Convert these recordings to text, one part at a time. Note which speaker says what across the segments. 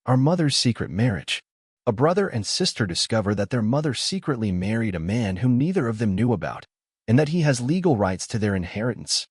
Speaker 1: Our mother's secret marriage. A brother and sister discover that their mother secretly married a man whom neither of them knew about, and that he has legal rights to their inheritance.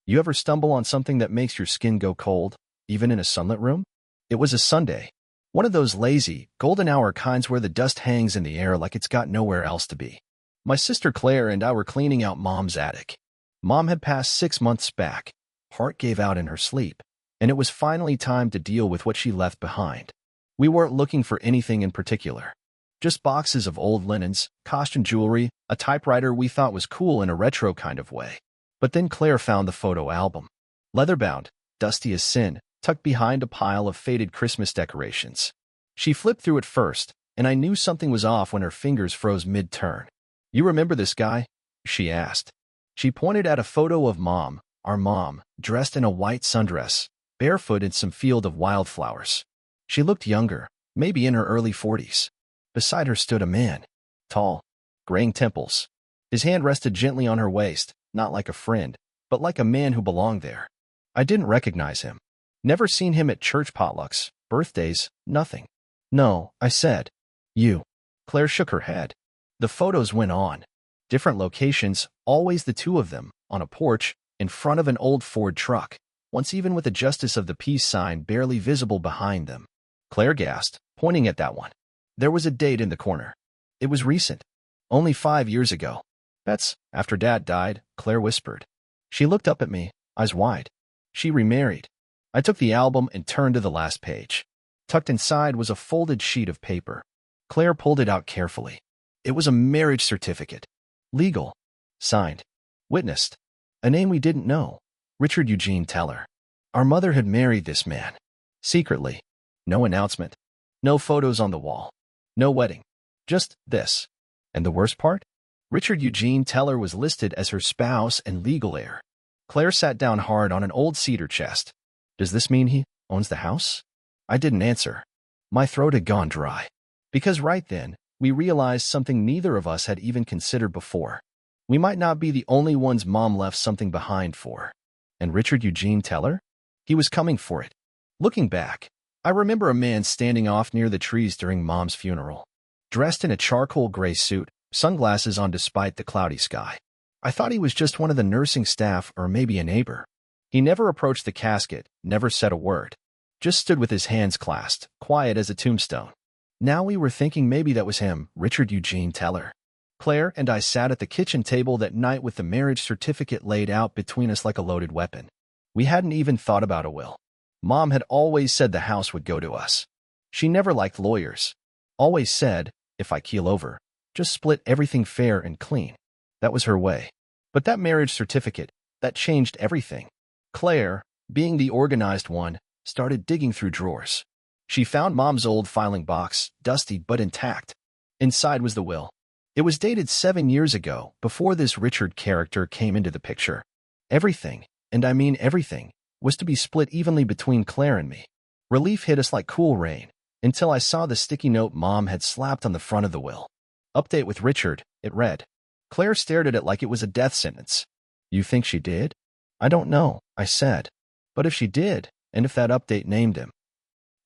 Speaker 1: You ever stumble on something that makes your skin go cold, even in a sunlit room? It was a Sunday. One of those lazy, golden hour kinds where the dust hangs in the air like it's got nowhere else to be. My sister Claire and I were cleaning out Mom's attic. Mom had passed 6 months back. Heart gave out in her sleep, and it was finally time to deal with what she left behind. We weren't looking for anything in particular. Just boxes of old linens, costume jewelry, a typewriter we thought was cool in a retro kind of way. But then Claire found the photo album. Leather-bound, dusty as sin, tucked behind a pile of faded Christmas decorations. She flipped through it first, and I knew something was off when her fingers froze mid-turn. "You remember this guy?" she asked. She pointed at a photo of Mom, our mom, dressed in a white sundress, barefoot in some field of wildflowers. She looked younger, maybe in her early 40s. Beside her stood a man, tall, graying temples. His hand rested gently on her waist, not like a friend, but like a man who belonged there. I didn't recognize him. Never seen him at church potlucks, birthdays, nothing. "No," I said. "You." Claire shook her head. The photos went on. Different locations, always the two of them, on a porch, in front of an old Ford truck, once even with a Justice of the Peace sign barely visible behind them. Claire gasped, pointing at that one. There was a date in the corner. It was recent. Only 5 years ago. "That's after Dad died," Claire whispered. She looked up at me, eyes wide. She remarried. I took the album and turned to the last page. Tucked inside was a folded sheet of paper. Claire pulled it out carefully. It was a marriage certificate. Legal. Signed. Witnessed. A name we didn't know. Richard Eugene Teller. Our mother had married this man. Secretly. No announcement. No photos on the wall. No wedding. Just this. And the worst part? Richard Eugene Teller was listed as her spouse and legal heir. Claire sat down hard on an old cedar chest. "Does this mean he owns the house?" I didn't answer. My throat had gone dry. Because right then, we realized something neither of us had even considered before. We might not be the only ones Mom left something behind for. And Richard Eugene Teller? He was coming for it. Looking back, I remember a man standing off near the trees during Mom's funeral. Dressed in a charcoal gray suit, sunglasses on despite the cloudy sky. I thought he was just one of the nursing staff or maybe a neighbor. He never approached the casket, never said a word. Just stood with his hands clasped, quiet as a tombstone. Now we were thinking maybe that was him, Richard Eugene Teller. Claire and I sat at the kitchen table that night with the marriage certificate laid out between us like a loaded weapon. We hadn't even thought about a will. Mom had always said the house would go to us. She never liked lawyers. Always said, if I keel over, just split everything fair and clean. That was her way. But that marriage certificate, that changed everything. Claire, being the organized one, started digging through drawers. She found Mom's old filing box, dusty but intact. Inside was the will. It was dated 7 years ago, before this Richard character came into the picture. Everything, and I mean everything, was to be split evenly between Claire and me. Relief hit us like cool rain, until I saw the sticky note Mom had slapped on the front of the will. "Update with Richard," it read. Claire stared at it like it was a death sentence. "You think she did?" "I don't know," I said. "But if she did, and if that update named him."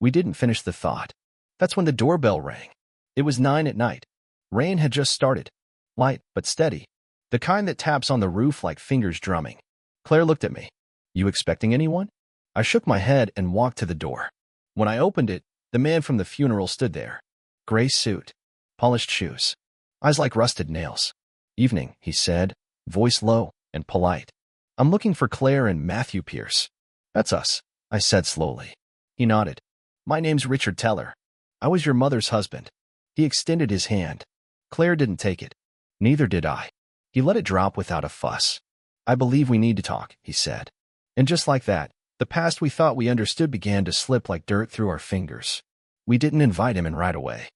Speaker 1: We didn't finish the thought. That's when the doorbell rang. It was 9 at night. Rain had just started. Light, but steady. The kind that taps on the roof like fingers drumming. Claire looked at me. "You expecting anyone?" I shook my head and walked to the door. When I opened it, the man from the funeral stood there. Gray suit. Polished shoes. Eyes like rusted nails. "Evening," he said, voice low and polite. "I'm looking for Claire and Matthew Pierce." "That's us," I said slowly. He nodded. "My name's Richard Teller. I was your mother's husband." He extended his hand. Claire didn't take it. Neither did I. He let it drop without a fuss. "I believe we need to talk," he said. And just like that, the past we thought we understood began to slip like dirt through our fingers. We didn't invite him in right away.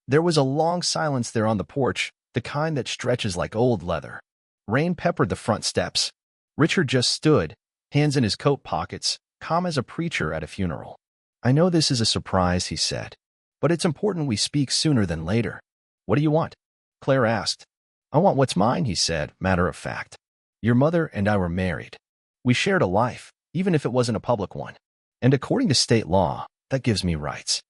Speaker 1: There was a long silence there on the porch, the kind that stretches like old leather. Rain peppered the front steps. Richard just stood, hands in his coat pockets, calm as a preacher at a funeral. "I know this is a surprise," he said, "but it's important we speak sooner than later." "What do you want?" Claire asked. "I want what's mine," he said, matter of fact. "Your mother and I were married. We shared a life, even if it wasn't a public one. And according to state law, that gives me rights.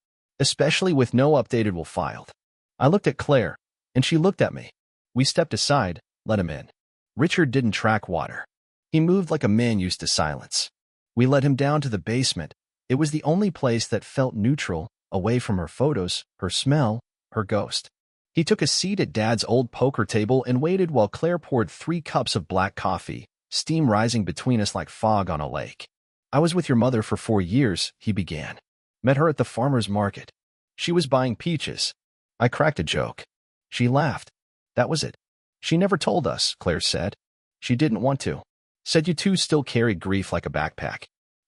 Speaker 1: especially with no updated will filed. I looked at Claire, and she looked at me. We stepped aside, let him in. Richard didn't track water. He moved like a man used to silence. We led him down to the basement. It was the only place that felt neutral, away from her photos, her smell, her ghost. He took a seat at Dad's old poker table and waited while Claire poured 3 cups of black coffee, steam rising between us like fog on a lake. I was with your mother for 4 years, he began. Met her at the farmer's market. She was buying peaches. I cracked a joke. She laughed. That was it. She never told us, Claire said. She didn't want to. Said you two still carried grief like a backpack.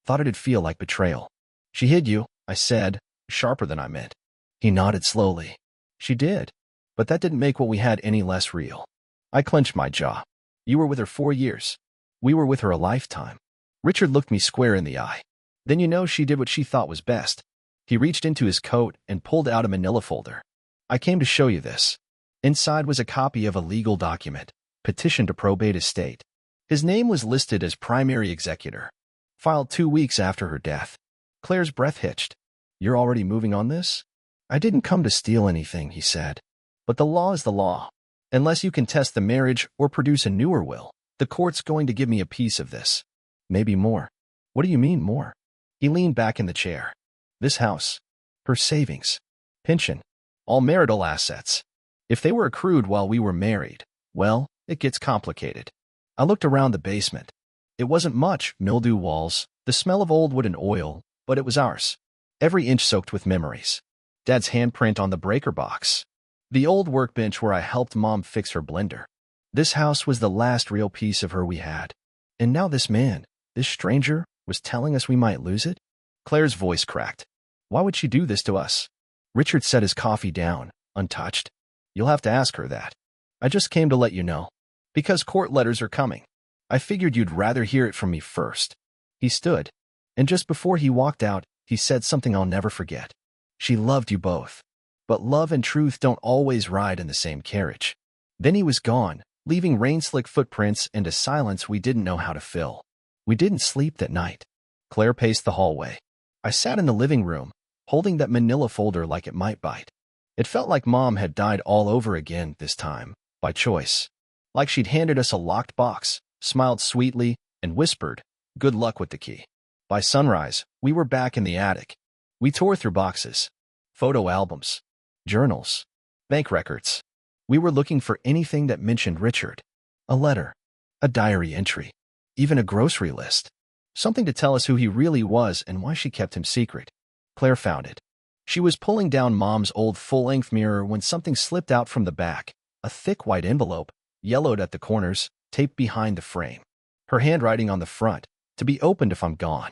Speaker 1: Thought it'd feel like betrayal. She hid you, I said, sharper than I meant. He nodded slowly. She did. But that didn't make what we had any less real. I clenched my jaw. You were with her 4 years. We were with her a lifetime. Richard looked me square in the eye. Then you know she did what she thought was best. He reached into his coat and pulled out a manila folder. I came to show you this. Inside was a copy of a legal document, petition to probate estate. His name was listed as primary executor. Filed 2 weeks after her death. Claire's breath hitched. You're already moving on this? I didn't come to steal anything, he said. But the law is the law. Unless you can test the marriage or produce a newer will, the court's going to give me a piece of this. Maybe more. What do you mean more? He leaned back in the chair. This house. Her savings. Pension. All marital assets. If they were accrued while we were married, well, it gets complicated. I looked around the basement. It wasn't much, mildew walls, the smell of old wood and oil, but it was ours. Every inch soaked with memories. Dad's handprint on the breaker box. The old workbench where I helped Mom fix her blender. This house was the last real piece of her we had. And now this man, this stranger, was telling us we might lose it? Claire's voice cracked. Why would she do this to us? Richard set his coffee down, untouched. You'll have to ask her that. I just came to let you know. Because court letters are coming. I figured you'd rather hear it from me first. He stood. And just before he walked out, he said something I'll never forget. She loved you both. But love and truth don't always ride in the same carriage. Then he was gone, leaving rain-slick footprints and a silence we didn't know how to fill. We didn't sleep that night. Claire paced the hallway. I sat in the living room, holding that manila folder like it might bite. It felt like Mom had died all over again this time, by choice. Like she'd handed us a locked box, smiled sweetly, and whispered, good luck with the key. By sunrise, we were back in the attic. We tore through boxes, photo albums, journals, bank records. We were looking for anything that mentioned Richard. A letter, a diary entry, even a grocery list. Something to tell us who he really was and why she kept him secret. Claire found it. She was pulling down Mom's old full-length mirror when something slipped out from the back, a thick white envelope, yellowed at the corners, taped behind the frame. Her handwriting on the front, to be opened if I'm gone.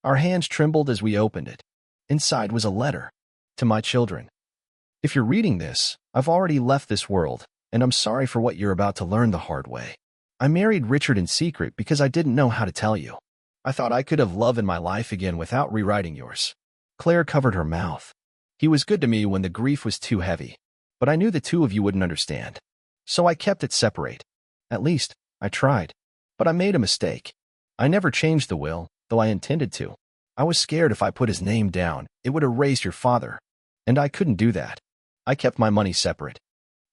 Speaker 1: Our hands trembled as we opened it. Inside was a letter. To my children. If you're reading this, I've already left this world, and I'm sorry for what you're about to learn the hard way. I married Richard in secret because I didn't know how to tell you. I thought I could have love in my life again without rewriting yours. Claire covered her mouth. He was good to me when the grief was too heavy, but I knew the two of you wouldn't understand. So I kept it separate. At least, I tried. But I made a mistake. I never changed the will, though I intended to. I was scared if I put his name down, it would erase your father. And I couldn't do that. I kept my money separate.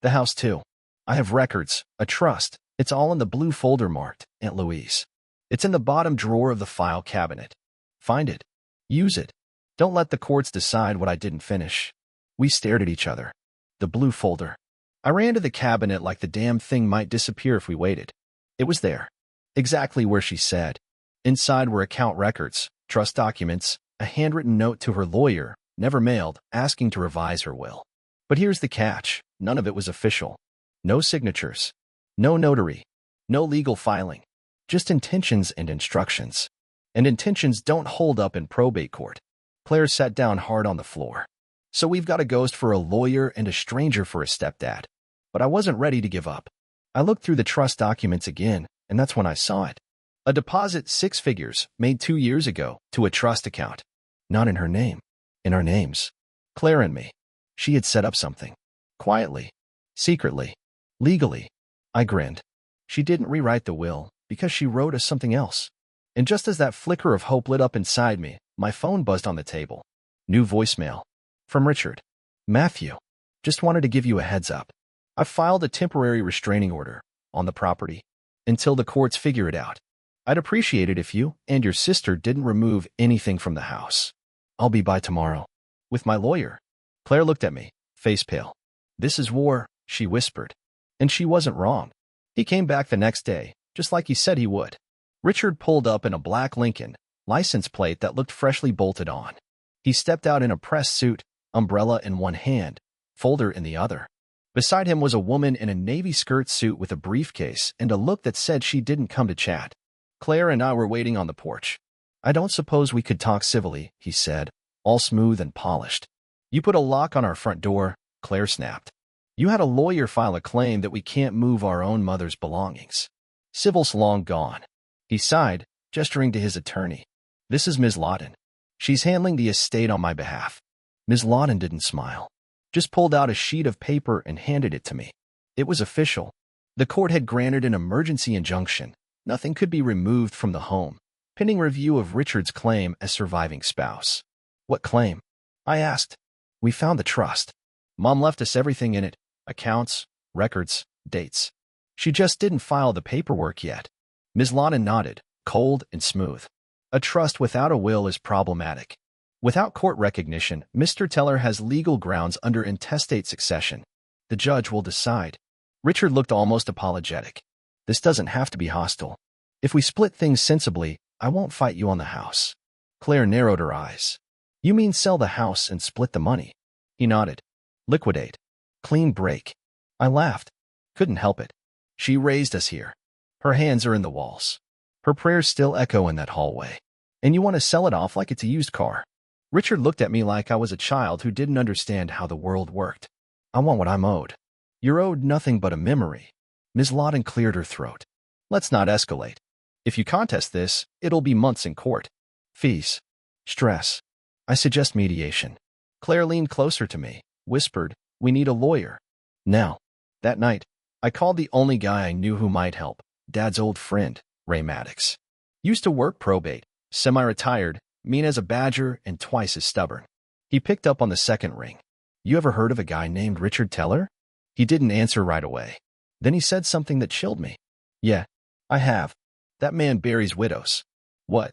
Speaker 1: The house, too. I have records, a trust. It's all in the blue folder marked Aunt Louise. It's in the bottom drawer of the file cabinet. Find it. Use it. Don't let the courts decide what I didn't finish. We stared at each other. The blue folder. I ran to the cabinet like the damn thing might disappear if we waited. It was there. Exactly where she said. Inside were account records, trust documents, a handwritten note to her lawyer, never mailed, asking to revise her will. But here's the catch. None of it was official. No signatures. No notary. No legal filing. Just intentions and instructions. And intentions don't hold up in probate court. Claire sat down hard on the floor. So we've got a ghost for a lawyer and a stranger for a stepdad. But I wasn't ready to give up. I looked through the trust documents again, and that's when I saw it. A deposit 6 figures, made 2 years ago, to a trust account. Not in her name. In our names. Claire and me. She had set up something. Quietly. Secretly. Legally. I grinned. She didn't rewrite the will, because she wrote us something else. And just as that flicker of hope lit up inside me, my phone buzzed on the table. New voicemail. From Richard. Matthew. Just wanted to give you a heads up. I've filed a temporary restraining order on the property until the courts figure it out. I'd appreciate it if you and your sister didn't remove anything from the house. I'll be by tomorrow. With my lawyer. Claire looked at me, face pale. This is war, she whispered. And she wasn't wrong. He came back the next day, just like he said he would. Richard pulled up in a black Lincoln license plate that looked freshly bolted on. He stepped out in a press suit, umbrella in one hand, folder in the other. Beside him was a woman in a navy skirt suit with a briefcase and a look that said she didn't come to chat. Claire and I were waiting on the porch. I don't suppose we could talk civilly, he said, all smooth and polished. You put a lock on our front door, Claire snapped. You had a lawyer file a claim that we can't move our own mother's belongings. Civil's long gone. He sighed, gesturing to his attorney. This is Ms. Lawton. She's handling the estate on my behalf. Ms. Lawton didn't smile. Just pulled out a sheet of paper and handed it to me. It was official. The court had granted an emergency injunction. Nothing could be removed from the home, pending review of Richard's claim as surviving spouse. What claim? I asked. We found the trust. Mom left us everything in it, accounts, records, dates. She just didn't file the paperwork yet. Ms. Lawton nodded, cold and smooth. A trust without a will is problematic. Without court recognition, Mr. Teller has legal grounds under intestate succession. The judge will decide. Richard looked almost apologetic. This doesn't have to be hostile. If we split things sensibly, I won't fight you on the house. Claire narrowed her eyes. You mean sell the house and split the money? He nodded. Liquidate. Clean break. I laughed. Couldn't help it. She raised us here. Her hands are in the walls. Her prayers still echo in that hallway. And you want to sell it off like it's a used car. Richard looked at me like I was a child who didn't understand how the world worked. I want what I'm owed. You're owed nothing but a memory. Ms. Lawton cleared her throat. Let's not escalate. If you contest this, it'll be months in court. Fees. Stress. I suggest mediation. Claire leaned closer to me, whispered, we need a lawyer. Now. That night, I called the only guy I knew who might help, Dad's old friend, Ray Maddox. Used to work probate, semi-retired, mean as a badger and twice as stubborn. He picked up on the second ring. You ever heard of a guy named Richard Teller? He didn't answer right away. Then he said something that chilled me. Yeah, I have. That man buries widows. What?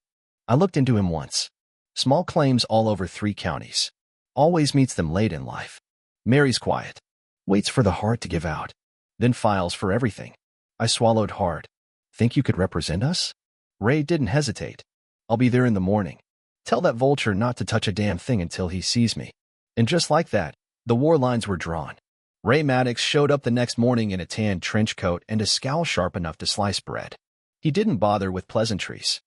Speaker 1: I looked into him once. Small claims all over 3 counties. Always meets them late in life. Marries quiet. Waits for the heart to give out. Then files for everything. I swallowed hard. Think you could represent us? Ray didn't hesitate. I'll be there in the morning. Tell that vulture not to touch a damn thing until he sees me. And just like that, the war lines were drawn. Ray Maddox showed up the next morning in a tan trench coat and a scowl sharp enough to slice bread. He didn't bother with pleasantries.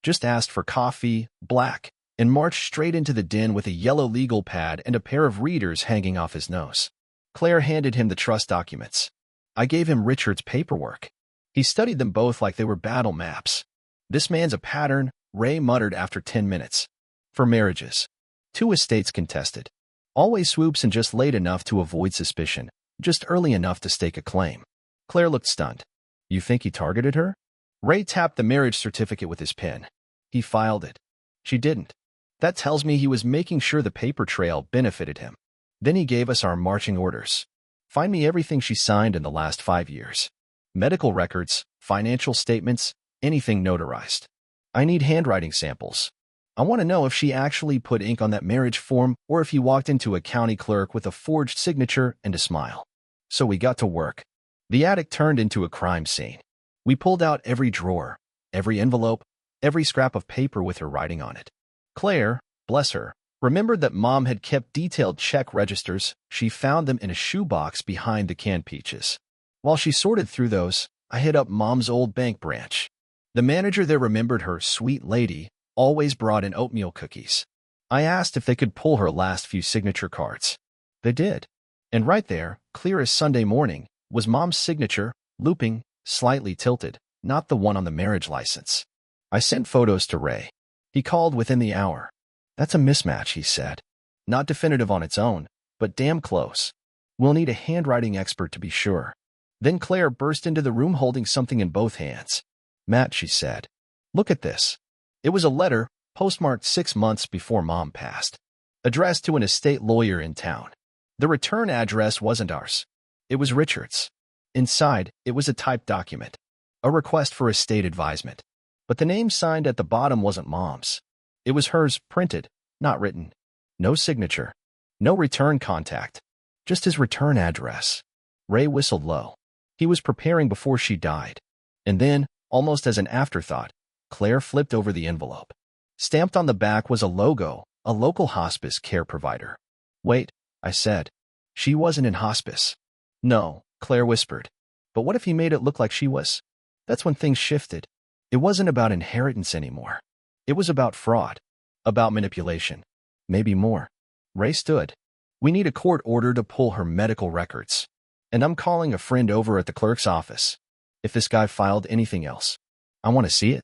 Speaker 1: Just asked for coffee, black, and marched straight into the den with a yellow legal pad and a pair of readers hanging off his nose. Claire handed him the trust documents. I gave him Richard's paperwork. He studied them both like they were battle maps. This man's a pattern, Ray muttered after 10 minutes. For marriages. 2 estates contested. Always swoops in just late enough to avoid suspicion, just early enough to stake a claim. Claire looked stunned. You think he targeted her? Ray tapped the marriage certificate with his pen. He filed it. She didn't. That tells me he was making sure the paper trail benefited him. Then he gave us our marching orders. Find me everything she signed in the last 5 years. Medical records, financial statements, anything notarized. I need handwriting samples. I want to know if she actually put ink on that marriage form or if he walked into a county clerk with a forged signature and a smile. So we got to work. The attic turned into a crime scene. We pulled out every drawer, every envelope, every scrap of paper with her writing on it. Claire, bless her, remembered that Mom had kept detailed check registers. She found them in a shoebox behind the canned peaches. While she sorted through those, I hit up Mom's old bank branch. The manager there remembered her sweet lady, always brought in oatmeal cookies. I asked if they could pull her last few signature cards. They did. And right there, clear as Sunday morning, was Mom's signature, looping, slightly tilted, not the one on the marriage license. I sent photos to Ray. He called within the hour. That's a mismatch, he said. Not definitive on its own, but damn close. We'll need a handwriting expert to be sure. Then Claire burst into the room holding something in both hands. Matt, she said. Look at this. It was a letter, postmarked 6 months before Mom passed. addressed to an estate lawyer in town. The return address wasn't ours. It was Richard's. Inside, it was a typed document, a request for estate advisement. But the name signed at the bottom wasn't Mom's. It was hers, printed, not written. No signature. No return contact. Just his return address. Ray whistled low. He was preparing before she died. And then, almost as an afterthought, Claire flipped over the envelope. Stamped on the back was a logo, a local hospice care provider. Wait, I said. She wasn't in hospice. No, Claire whispered. But what if he made it look like she was? That's when things shifted. It wasn't about inheritance anymore. It was about fraud. About manipulation. Maybe more. Ray stood. We need a court order to pull her medical records. And I'm calling a friend over at the clerk's office. If this guy filed anything else, I want to see it.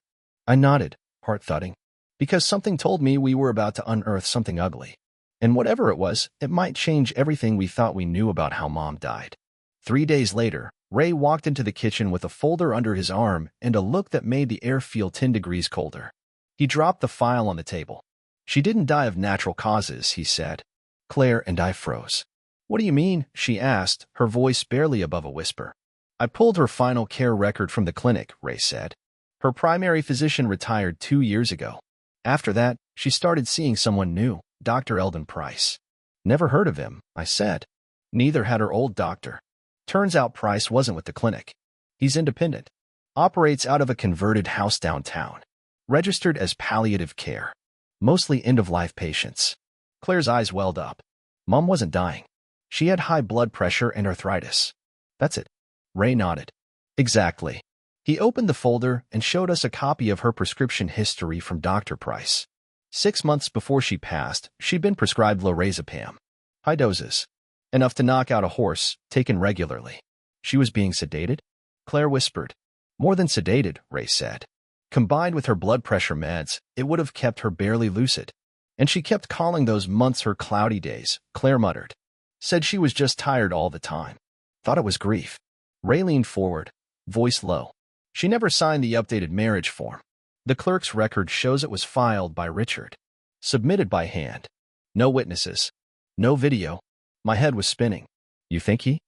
Speaker 1: I nodded, heart thudding. Because something told me we were about to unearth something ugly. And whatever it was, it might change everything we thought we knew about how Mom died. 3 days later, Ray walked into the kitchen with a folder under his arm and a look that made the air feel 10 degrees colder. He dropped the file on the table. She didn't die of natural causes, he said. Claire and I froze. What do you mean? She asked, her voice barely above a whisper. I pulled her final care record from the clinic, Ray said. Her primary physician retired 2 years ago. After that, she started seeing someone new, Dr. Eldon Price. Never heard of him, I said. Neither had her old doctor. Turns out Price wasn't with the clinic. He's independent. Operates out of a converted house downtown. Registered as palliative care. Mostly end-of-life patients. Claire's eyes welled up. Mom wasn't dying. She had high blood pressure and arthritis. That's it. Ray nodded. Exactly. He opened the folder and showed us a copy of her prescription history from Dr. Price. 6 months before she passed, she'd been prescribed lorazepam. High doses. Enough to knock out a horse, taken regularly. She was being sedated? Claire whispered. More than sedated, Ray said. Combined with her blood pressure meds, it would have kept her barely lucid. And she kept calling those months her cloudy days, Claire muttered. Said she was just tired all the time. Thought it was grief. Ray leaned forward, voice low. She never signed the updated marriage form. The clerk's record shows it was filed by Richard. Submitted by hand. No witnesses. No video. My head was spinning. You think he?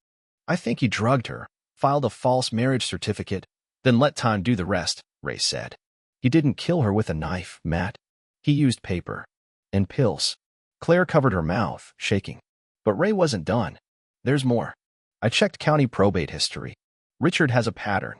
Speaker 1: I think he drugged her, filed a false marriage certificate, then let time do the rest, Ray said. He didn't kill her with a knife, Matt. He used paper. And pills. Claire covered her mouth, shaking. But Ray wasn't done. There's more. I checked county probate history. Richard has a pattern.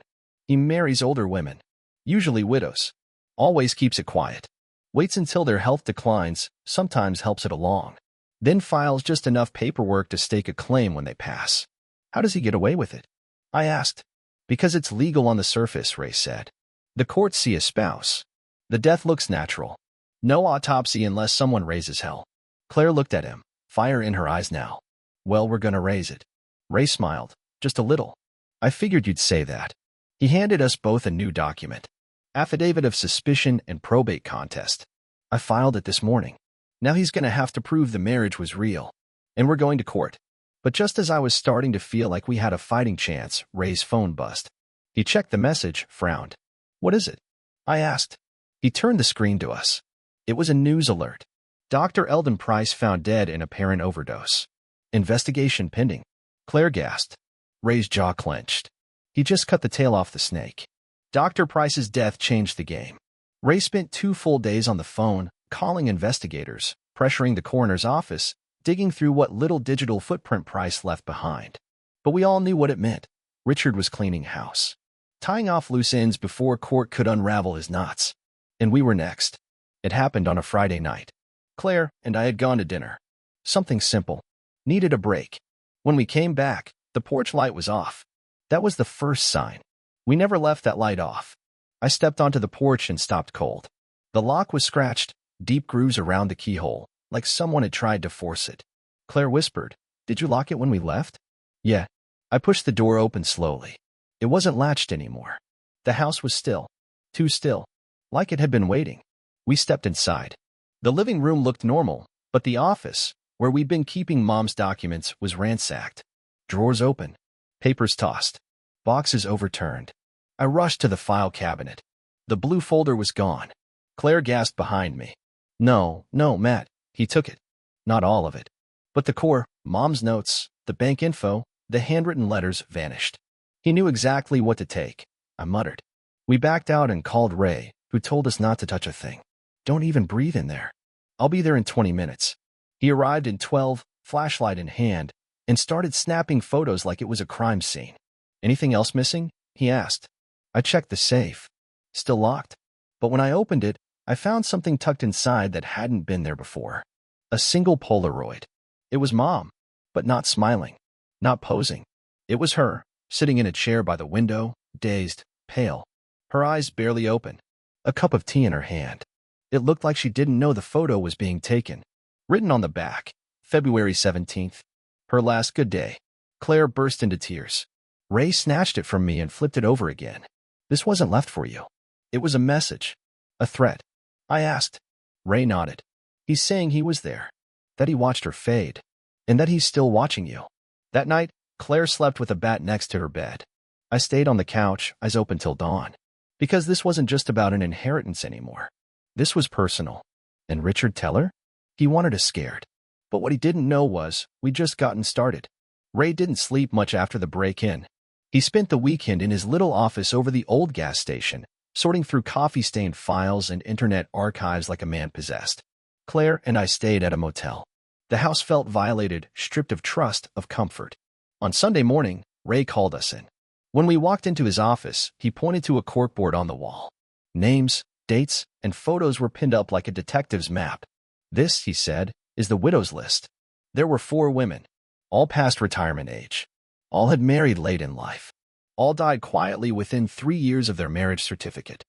Speaker 1: He marries older women. Usually widows. Always keeps it quiet. Waits until their health declines, sometimes helps it along. Then files just enough paperwork to stake a claim when they pass. How does he get away with it? I asked. Because it's legal on the surface, Ray said. The courts see a spouse. The death looks natural. No autopsy unless someone raises hell. Claire looked at him, fire in her eyes now. Well, we're gonna raise it. Ray smiled, just a little. I figured you'd say that. He handed us both a new document. Affidavit of suspicion and probate contest. I filed it this morning. Now he's gonna have to prove the marriage was real. And we're going to court. But just as I was starting to feel like we had a fighting chance, Ray's phone buzzed. He checked the message, frowned. What is it? I asked. He turned the screen to us. It was a news alert. Dr. Eldon Price found dead in apparent overdose. Investigation pending. Claire gasped. Ray's jaw clenched. He just cut the tail off the snake. Dr. Price's death changed the game. Ray spent 2 full days on the phone, calling investigators, pressuring the coroner's office, digging through what little digital footprint Price left behind. But we all knew what it meant. Richard was cleaning house. Tying off loose ends before court could unravel his knots. And we were next. It happened on a Friday night. Claire and I had gone to dinner. Something simple. Needed a break. When we came back, the porch light was off. That was the first sign. We never left that light off. I stepped onto the porch and stopped cold. The lock was scratched, deep grooves around the keyhole, like someone had tried to force it. Claire whispered, "Did you lock it when we left?" "Yeah." I pushed the door open slowly. It wasn't latched anymore. The house was still. Too still. Like it had been waiting. We stepped inside. The living room looked normal, but the office, where we'd been keeping Mom's documents, was ransacked. Drawers open. Papers tossed. Boxes overturned. I rushed to the file cabinet. The blue folder was gone. Claire gasped behind me. No, Matt. He took it. Not all of it. But the core, Mom's notes, the bank info, the handwritten letters vanished. He knew exactly what to take, I muttered. We backed out and called Ray, who told us not to touch a thing. Don't even breathe in there. I'll be there in 20 minutes. He arrived in 12, flashlight in hand, and started snapping photos like it was a crime scene. Anything else missing? He asked. I checked the safe. Still locked. But when I opened it, I found something tucked inside that hadn't been there before. A single Polaroid. It was Mom, but not smiling, not posing. It was her, sitting in a chair by the window, dazed, pale, her eyes barely open, a cup of tea in her hand. It looked like she didn't know the photo was being taken. Written on the back, February 17th, her last good day. Claire burst into tears. Ray snatched it from me and flipped it over again. This wasn't left for you. It was a message. A threat. I asked. Ray nodded. He's saying he was there. That he watched her fade. And that he's still watching you. That night, Claire slept with a bat next to her bed. I stayed on the couch, eyes open till dawn. Because this wasn't just about an inheritance anymore. This was personal. And Richard Teller? He wanted us scared. But what he didn't know was, we'd just gotten started. Ray didn't sleep much after the break-in. He spent the weekend in his little office over the old gas station, sorting through coffee-stained files and internet archives like a man possessed. Claire and I stayed at a motel. The house felt violated, stripped of trust, of comfort. On Sunday morning, Ray called us in. When we walked into his office, he pointed to a corkboard on the wall. Names, dates, and photos were pinned up like a detective's map. This, he said, is the widow's list. There were 4 women, all past retirement age. All had married late in life. All died quietly within 3 years of their marriage certificate.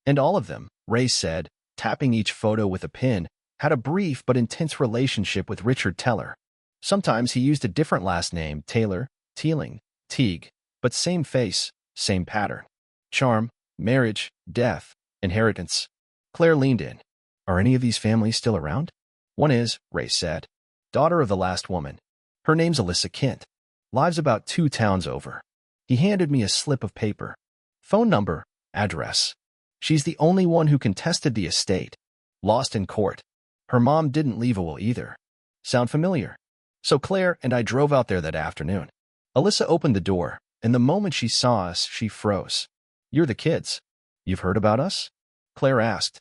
Speaker 1: And all of them, Ray said, tapping each photo with a pin, had a brief but intense relationship with Richard Teller. Sometimes he used a different last name, Taylor, Teeling, Teague, but same face, same pattern. Charm, marriage, death, inheritance. Claire leaned in. Are any of these families still around? One is, Ray said. Daughter of the last woman. Her name's Alyssa Kent. Lives about 2 towns over. He handed me a slip of paper. Phone number, address. She's the only one who contested the estate. Lost in court. Her mom didn't leave a will either. Sound familiar? So Claire and I drove out there that afternoon. Alyssa opened the door, and the moment she saw us, she froze. You're the kids. You've heard about us? Claire asked.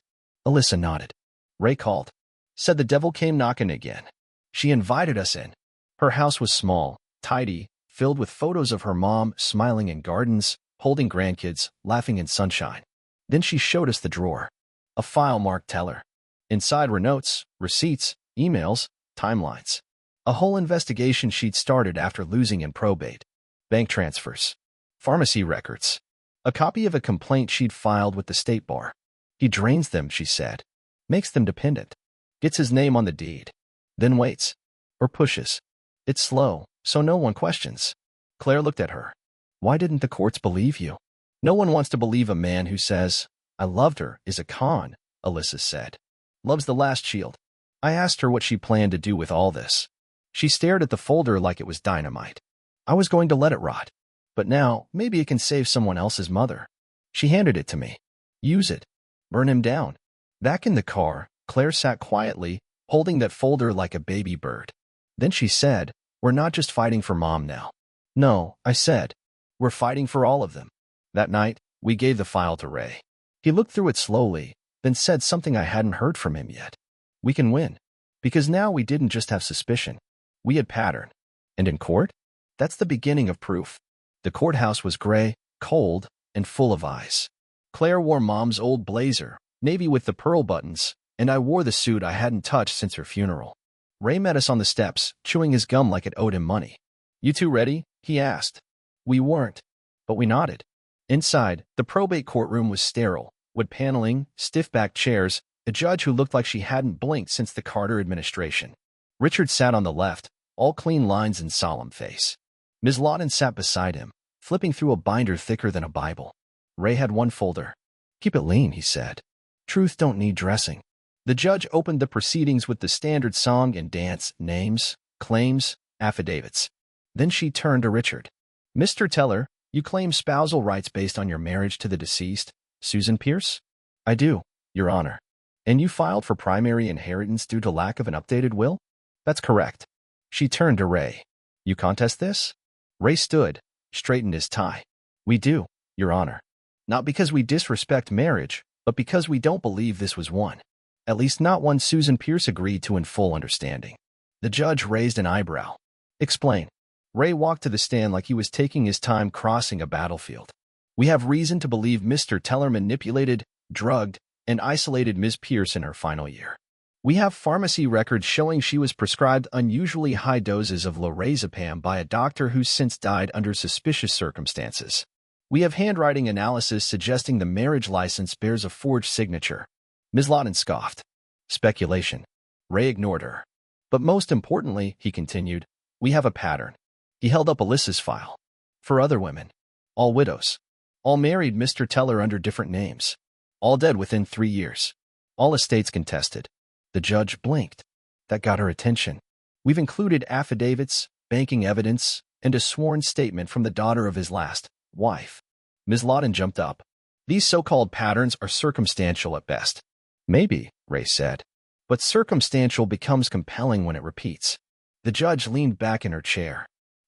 Speaker 1: Alyssa nodded. Ray called. Said the devil came knocking again. She invited us in. Her house was small, tidy, filled with photos of her mom smiling in gardens, holding grandkids, laughing in sunshine. Then she showed us the drawer. A file marked Teller. Inside were notes, receipts, emails, timelines. A whole investigation she'd started after losing in probate. Bank transfers. Pharmacy records. A copy of a complaint she'd filed with the state bar. He drains them, she said. Makes them dependent. Gets his name on the deed. Then waits. Or pushes. It's slow, so no one questions. Claire looked at her. Why didn't the courts believe you? No one wants to believe a man who says, I loved her, is a con, Alyssa said. Love's the last shield. I asked her what she planned to do with all this. She stared at the folder like it was dynamite. I was going to let it rot. But now, maybe it can save someone else's mother. She handed it to me. Use it. Burn him down. Back in the car, Claire sat quietly, holding that folder like a baby bird. Then she said, We're not just fighting for Mom now. No, I said. We're fighting for all of them. That night, we gave the file to Ray. He looked through it slowly, then said something I hadn't heard from him yet. We can win. Because now we didn't just have suspicion. We had pattern. And in court? That's the beginning of proof. The courthouse was gray, cold, and full of ice. Claire wore Mom's old blazer, navy with the pearl buttons, and I wore the suit I hadn't touched since her funeral. Ray met us on the steps, chewing his gum like it owed him money. You two ready? He asked. We weren't, but we nodded. Inside, the probate courtroom was sterile, wood paneling, stiff-backed chairs, a judge who looked like she hadn't blinked since the Carter administration. Richard sat on the left, all clean lines and solemn face. Ms. Lawton sat beside him, flipping through a binder thicker than a Bible. Ray had one folder. Keep it lean, he said. Truth don't need dressing. The judge opened the proceedings with the standard song and dance, names, claims, affidavits. Then she turned to Richard. Mr. Teller, you claim spousal rights based on your marriage to the deceased, Susan Pierce? I do, Your Honor. And you filed for primary inheritance due to lack of an updated will? That's correct. She turned to Ray. You contest this? Ray stood, straightened his tie. We do, Your Honor. Not because we disrespect marriage, but because we don't believe this was one. At least not one Susan Pierce agreed to in full understanding. The judge raised an eyebrow. Explain. Ray walked to the stand like he was taking his time crossing a battlefield. We have reason to believe Mr. Teller manipulated, drugged, and isolated Ms. Pierce in her final year. We have pharmacy records showing she was prescribed unusually high doses of lorazepam by a doctor who's since died under suspicious circumstances. We have handwriting analysis suggesting the marriage license bears a forged signature. Ms. Lawton scoffed. Speculation. Ray ignored her. But most importantly, he continued, we have a pattern. He held up Alyssa's file. For other women. All widows. All married Mr. Teller under different names. All dead within 3 years. All estates contested. The judge blinked. That got her attention. We've included affidavits, banking evidence, and a sworn statement from the daughter of his last wife. Ms. Lawton jumped up. These so-called patterns are circumstantial at best. Maybe, Ray said. But circumstantial becomes compelling when it repeats. The judge leaned back in her chair.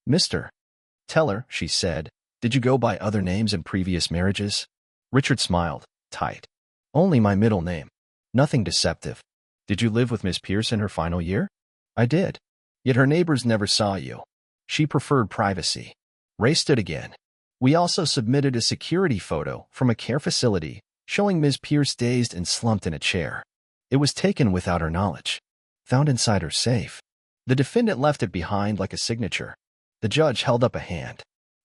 Speaker 1: Mr. Teller, she said, did you go by other names in previous marriages? Richard smiled, tight. Only my middle name. Nothing deceptive. Did you live with Miss Pierce in her final year? I did. Yet her neighbors never saw you. She preferred privacy. Ray stood again. We also submitted a security photo from a care facility showing Ms. Pierce dazed and slumped in a chair. It was taken without her knowledge. Found inside her safe. The defendant left it behind like a signature. The judge held up a hand.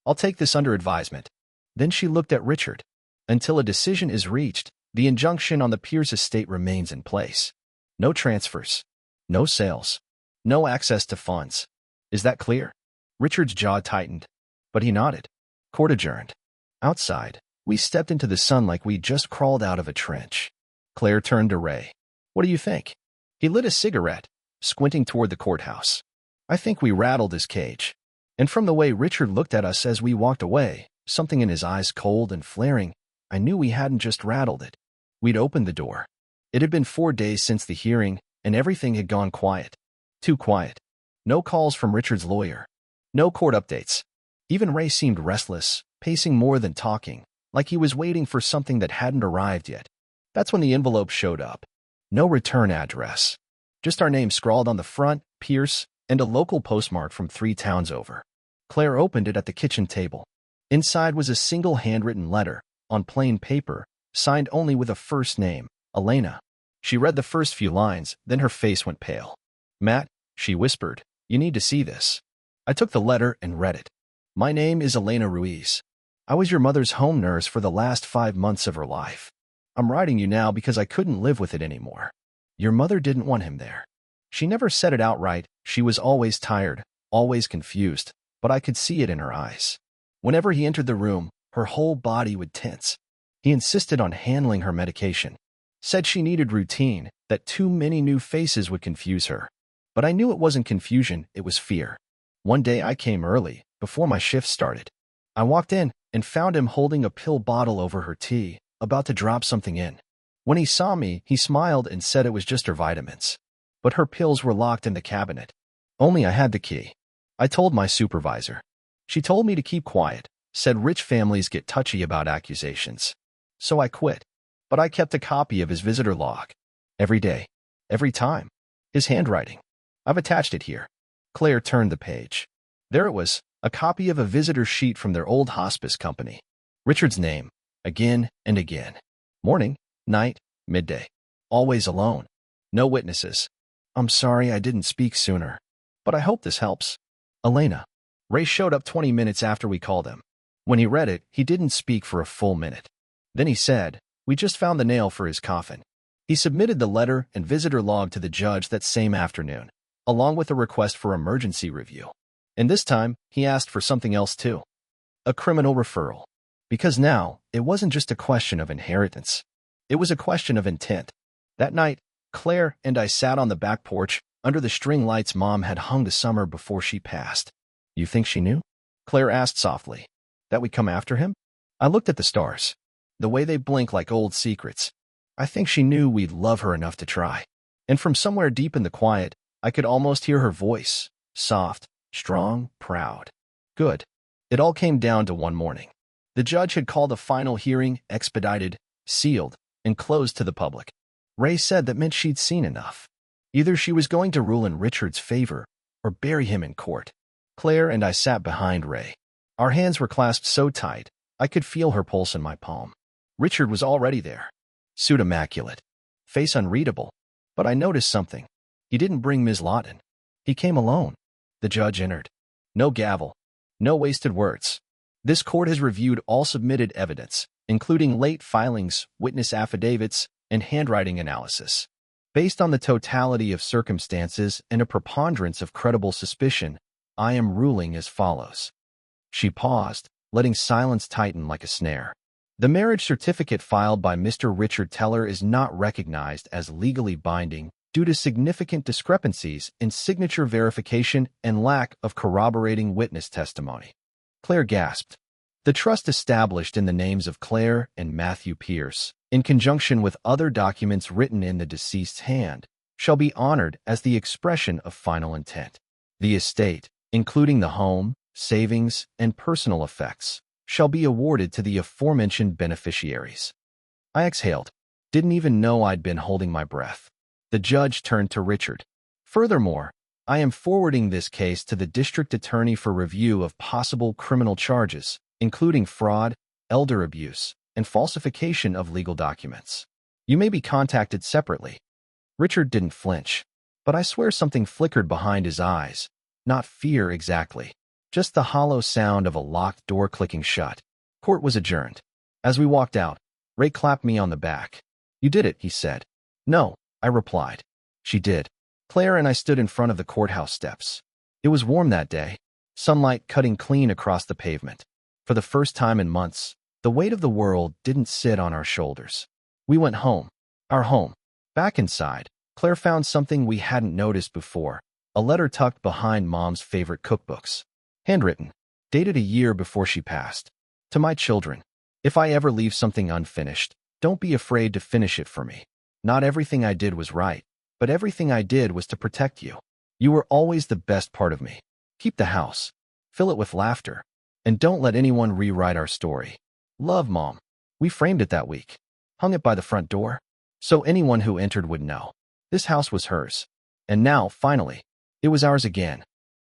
Speaker 1: I'll take this under advisement. Then she looked at Richard. Until a decision is reached, the injunction on the Pierce estate remains in place. No transfers. No sales. No access to funds. Is that clear? Richard's jaw tightened, but he nodded. Court adjourned. Outside, we stepped into the sun like we'd just crawled out of a trench. Claire turned to Ray. What do you think? He lit a cigarette, squinting toward the courthouse. I think we rattled his cage. And from the way Richard looked at us as we walked away, something in his eyes cold and flaring, I knew we hadn't just rattled it. We'd opened the door. It had been 4 days since the hearing, and everything had gone quiet. Too quiet. No calls from Richard's lawyer. No court updates. Even Ray seemed restless, pacing more than talking, like he was waiting for something that hadn't arrived yet. That's when the envelope showed up. No return address. Just our name scrawled on the front, Pierce, and a local postmark from 3 towns over. Claire opened it at the kitchen table. Inside was a single handwritten letter, on plain paper, signed only with a first name, Elena. She read the first few lines, then her face went pale. Matt, she whispered, you need to see this. I took the letter and read it. My name is Elena Ruiz. I was your mother's home nurse for the last 5 months of her life. I'm writing you now because I couldn't live with it anymore. Your mother didn't want him there. She never said it outright. She was always tired, always confused, but I could see it in her eyes. Whenever he entered the room, her whole body would tense. He insisted on handling her medication. Said she needed routine, that too many new faces would confuse her. But I knew it wasn't confusion, it was fear. One day I came early, before my shift started. I walked in and found him holding a pill bottle over her tea, about to drop something in. When he saw me, he smiled and said it was just her vitamins. But her pills were locked in the cabinet. Only I had the key. I told my supervisor. She told me to keep quiet, said rich families get touchy about accusations. So I quit. But I kept a copy of his visitor log. Every day. Every time. His handwriting. I've attached it here. Claire turned the page. There it was, a copy of a visitor sheet from their old hospice company. Richard's name. Again and again. Morning, night, midday. Always alone. No witnesses. I'm sorry I didn't speak sooner. But I hope this helps. Elena. Ray showed up 20 minutes after we called him. When he read it, he didn't speak for a full minute. Then he said, we just found the nail for his coffin. He submitted the letter and visitor log to the judge that same afternoon, along with a request for emergency review. And this time, he asked for something else too. A criminal referral. Because now, it wasn't just a question of inheritance. It was a question of intent. That night, Claire and I sat on the back porch under the string lights Mom had hung the summer before she passed. You think she knew? Claire asked softly. That we'd come after him? I looked at the stars. The way they blink like old secrets. I think she knew we'd love her enough to try. And from somewhere deep in the quiet, I could almost hear her voice, soft, strong, proud. Good. It all came down to one morning. The judge had called a final hearing, expedited, sealed, and closed to the public. Ray said that meant she'd seen enough. Either she was going to rule in Richard's favor or bury him in court. Claire and I sat behind Ray. Our hands were clasped so tight, I could feel her pulse in my palm. Richard was already there. Suit immaculate. Face unreadable. But I noticed something. He didn't bring Ms. Lawton. He came alone. The judge entered. No gavel. No wasted words. This court has reviewed all submitted evidence, including late filings, witness affidavits, and handwriting analysis. Based on the totality of circumstances and a preponderance of credible suspicion, I am ruling as follows. She paused, letting silence tighten like a snare. The marriage certificate filed by Mr. Richard Teller is not recognized as legally binding due to significant discrepancies in signature verification and lack of corroborating witness testimony. Claire gasped. The trust established in the names of Claire and Matthew Pierce, in conjunction with other documents written in the deceased's hand, shall be honored as the expression of final intent. The estate, including the home, savings, and personal effects, shall be awarded to the aforementioned beneficiaries. I exhaled. Didn't even know I'd been holding my breath. The judge turned to Richard. Furthermore, I am forwarding this case to the district attorney for review of possible criminal charges, including fraud, elder abuse, and falsification of legal documents. You may be contacted separately. Richard didn't flinch, but I swear something flickered behind his eyes. Not fear exactly, just the hollow sound of a locked door clicking shut. Court was adjourned. As we walked out, Ray clapped me on the back. You did it, he said. No, I replied. She did. Claire and I stood in front of the courthouse steps. It was warm that day, sunlight cutting clean across the pavement. For the first time in months, the weight of the world didn't sit on our shoulders. We went home. Our home. Back inside, Claire found something we hadn't noticed before, a letter tucked behind Mom's favorite cookbooks. Handwritten, dated a year before she passed. To my children, if I ever leave something unfinished, don't be afraid to finish it for me. Not everything I did was right, but everything I did was to protect you. You were always the best part of me. Keep the house. Fill it with laughter. And don't let anyone rewrite our story. Love, Mom. We framed it that week. Hung it by the front door, so anyone who entered would know. This house was hers. And now, finally, it was ours again.